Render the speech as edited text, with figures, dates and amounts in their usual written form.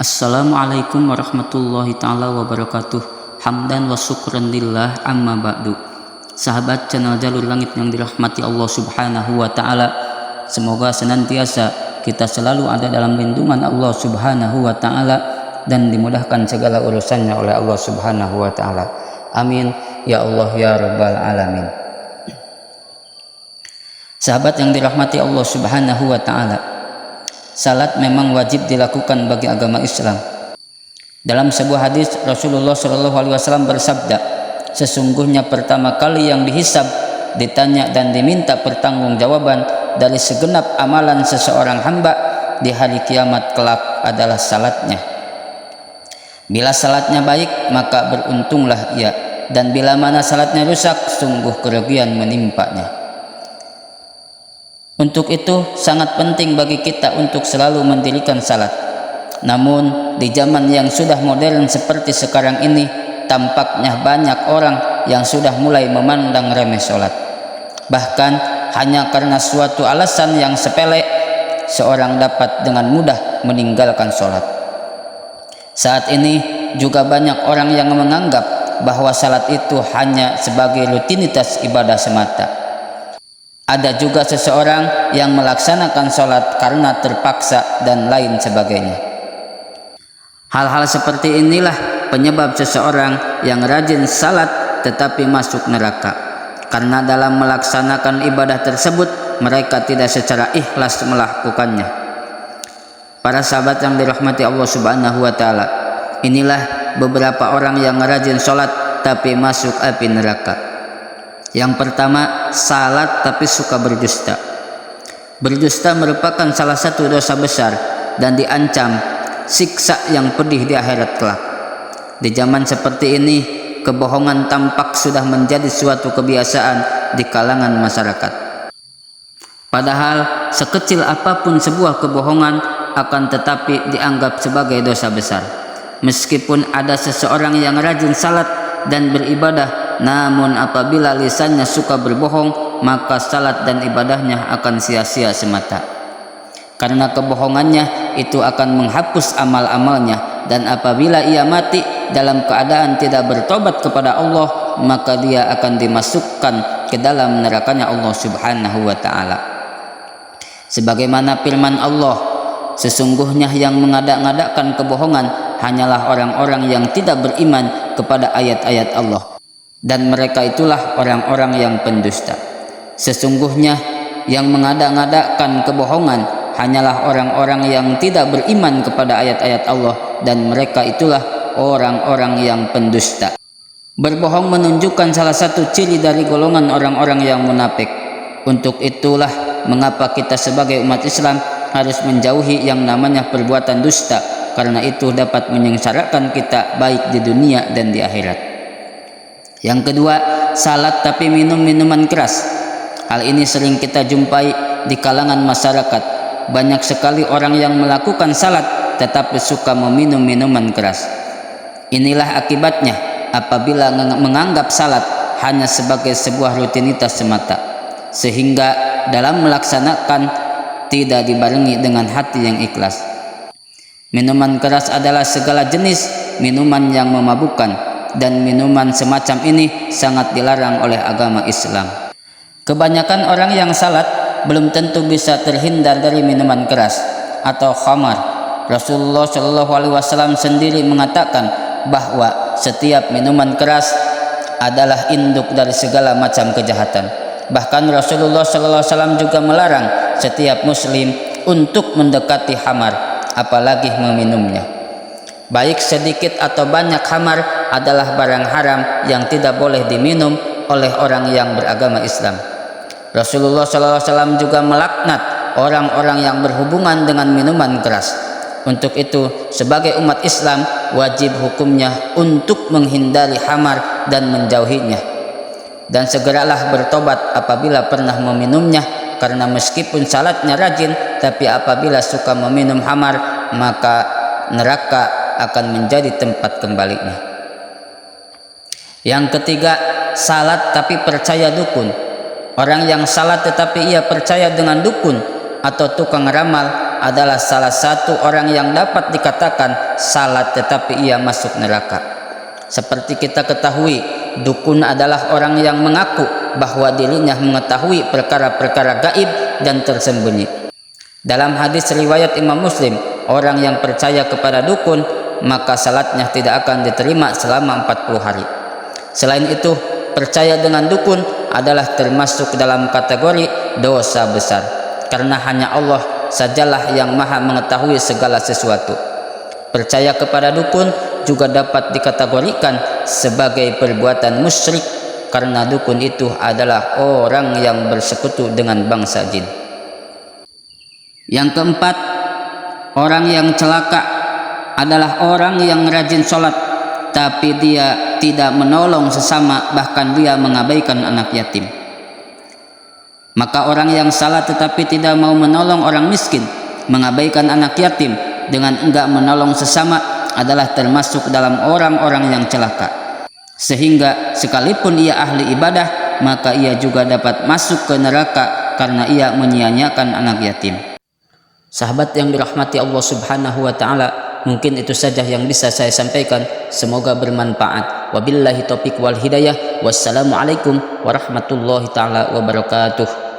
Assalamualaikum warahmatullahi ta'ala wabarakatuh. Hamdan wa syukran lillah amma ba'du. Sahabat channel Jalur Langit yang dirahmati Allah subhanahu wa ta'ala, semoga senantiasa kita selalu ada dalam lindungan Allah subhanahu wa ta'ala dan dimudahkan segala urusannya oleh Allah subhanahu wa ta'ala. Amin ya Allah ya rabbal alamin. Sahabat yang dirahmati Allah subhanahu wa ta'ala, salat memang wajib dilakukan bagi agama Islam. Dalam sebuah hadis Rasulullah SAW bersabda, sesungguhnya pertama kali yang dihisab, ditanya dan diminta pertanggungjawaban dari segenap amalan seseorang hamba di hari kiamat kelak adalah salatnya. Bila salatnya baik maka beruntunglah ia, dan bila mana salatnya rusak sungguh kerugian menimpanya. Untuk itu sangat penting bagi kita untuk selalu mendirikan salat. Namun di zaman yang sudah modern seperti sekarang ini, tampaknya banyak orang yang sudah mulai memandang remeh salat. Bahkan hanya karena suatu alasan yang sepele, seorang dapat dengan mudah meninggalkan salat. Saat ini juga banyak orang yang menganggap bahwa salat itu hanya sebagai rutinitas ibadah semata. Ada juga seseorang yang melaksanakan sholat karena terpaksa dan lain sebagainya. Hal-hal seperti inilah penyebab seseorang yang rajin salat tetapi masuk neraka, karena dalam melaksanakan ibadah tersebut mereka tidak secara ikhlas melakukannya. Para sahabat yang dirahmati Allah subhanahu wa ta'ala, inilah beberapa orang yang rajin sholat tapi masuk api neraka. Yang pertama, salat tapi suka berdusta. Berdusta merupakan salah satu dosa besar dan diancam siksa yang pedih di akhirat kelak. Di zaman seperti ini, kebohongan tampak sudah menjadi suatu kebiasaan di kalangan masyarakat. Padahal sekecil apapun sebuah kebohongan akan tetapi dianggap sebagai dosa besar. Meskipun ada seseorang yang rajin salat dan beribadah, namun apabila lisannya suka berbohong, maka salat dan ibadahnya akan sia-sia semata. Karena kebohongannya itu akan menghapus amal-amalnya, dan apabila ia mati dalam keadaan tidak bertobat kepada Allah, maka dia akan dimasukkan ke dalam nerakanya Allah subhanahu wa ta'ala. Sebagaimana firman Allah, sesungguhnya yang mengada-ngadakan kebohongan hanyalah orang-orang yang tidak beriman kepada ayat-ayat Allah, dan mereka itulah orang-orang yang pendusta. Sesungguhnya yang mengada-ngadakan kebohongan hanyalah orang-orang yang tidak beriman kepada ayat-ayat Allah, dan mereka itulah orang-orang yang pendusta. Berbohong menunjukkan salah satu ciri dari golongan orang-orang yang munafik. Untuk itulah mengapa kita sebagai umat Islam harus menjauhi yang namanya perbuatan dusta, karena itu dapat menyengsarakan kita baik di dunia dan di akhirat. Yang kedua, salat tapi minum minuman keras. Hal ini sering kita jumpai di kalangan masyarakat. Banyak sekali orang yang melakukan salat tetapi suka meminum minuman keras. Inilah akibatnya apabila menganggap salat hanya sebagai sebuah rutinitas semata, sehingga dalam melaksanakan tidak dibarengi dengan hati yang ikhlas. Minuman keras adalah segala jenis minuman yang memabukkan, dan minuman semacam ini sangat dilarang oleh agama Islam. Kebanyakan orang yang salat belum tentu bisa terhindar dari minuman keras atau khamar. Rasulullah SAW sendiri mengatakan bahwa setiap minuman keras adalah induk dari segala macam kejahatan. Bahkan Rasulullah SAW juga melarang setiap muslim untuk mendekati khamar, apalagi meminumnya. Baik sedikit atau banyak khamar adalah barang haram yang tidak boleh diminum oleh orang yang beragama Islam. Rasulullah SAW juga melaknat orang-orang yang berhubungan dengan minuman keras. Untuk itu, sebagai umat Islam wajib hukumnya untuk menghindari khamar dan menjauhinya. Dan segeralah bertobat apabila pernah meminumnya, karena meskipun salatnya rajin, tapi apabila suka meminum khamar, maka neraka akan menjadi tempat kembalinya. Yang ketiga, salat tapi percaya dukun. Orang yang salat tetapi ia percaya dengan dukun atau tukang ramal, adalah salah satu orang yang dapat dikatakan salat tetapi ia masuk neraka. Seperti kita ketahui, dukun adalah orang yang mengaku bahwa dirinya mengetahui perkara-perkara gaib dan tersembunyi. Dalam hadis riwayat Imam Muslim, orang yang percaya kepada dukun maka salatnya tidak akan diterima selama 40 hari. Selain itu, percaya dengan dukun adalah termasuk dalam kategori dosa besar, karena hanya Allah sajalah yang maha mengetahui segala sesuatu. Percaya kepada dukun juga dapat dikategorikan sebagai perbuatan musyrik, karena dukun itu adalah orang yang bersekutu dengan bangsa jin. Yang keempat, orang yang celaka adalah orang yang rajin sholat tapi dia tidak menolong sesama, bahkan dia mengabaikan anak yatim. Maka orang yang salat tetapi tidak mau menolong orang miskin, mengabaikan anak yatim dengan enggak menolong sesama adalah termasuk dalam orang-orang yang celaka. Sehingga sekalipun ia ahli ibadah, maka ia juga dapat masuk ke neraka karena ia menyia-nyiakan anak yatim. Sahabat yang dirahmati Allah Subhanahu wa taala, mungkin itu saja yang bisa saya sampaikan. Semoga bermanfaat. Wabillahi taufiq wal hidayah. Wassalamualaikum warahmatullahi taala wabarakatuh.